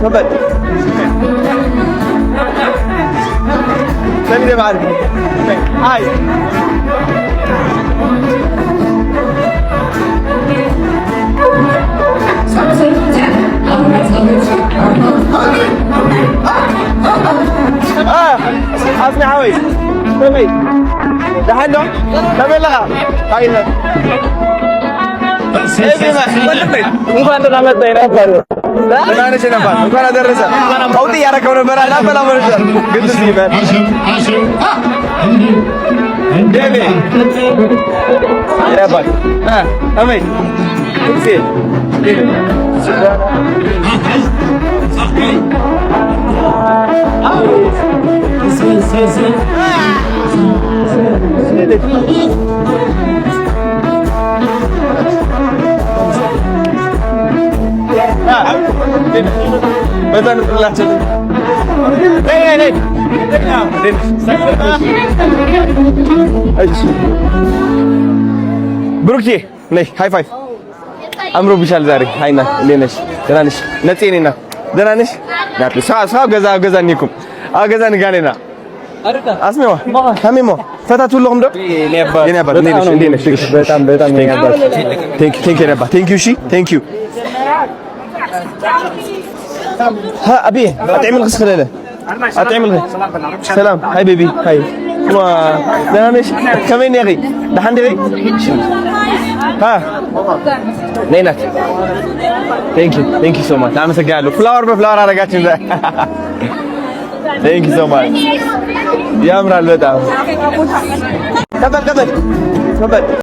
تفضل سلم عليك هاي اسمع حوي سمي دحين كمل لها هاي እንኳን ደህና መጣህ ነበር። ደህና ነሽ ነበር። እንኳን አደረሰ። ቀውጢ ያረከው ነበር አላ በላ ወርደ ግን ሲበል ደቤ ያባል አመይ እሺ بدنا نطلع كذا هي ብሩክዬ ነይ ሃይ ፋይቭ አምሮብሻል ዛሬ ሃይና ለነሽ ደህና ነሽ ነጤኔና ደህና ነሽ ናት ሳው ገዛ ኒኩም አገዛ ንጋኔና አስሜዋ ካሜሞ ፈታቱ ለሁም ዶ የኔባ ነሽ በጣም የኔባ ቴንክ ዩ ነባ ቴንክ ዩ እሺ ቴንክ ዩ ها أبي أتعمل غسل له أتعمل سلام هاي بيبي هاي ما دهانش كمان يا أخي دهان دي ها نينك thank you so much أنا مسجله flower بفlower أنا قاعد شنو thank you so much يا أمر البدء تفضل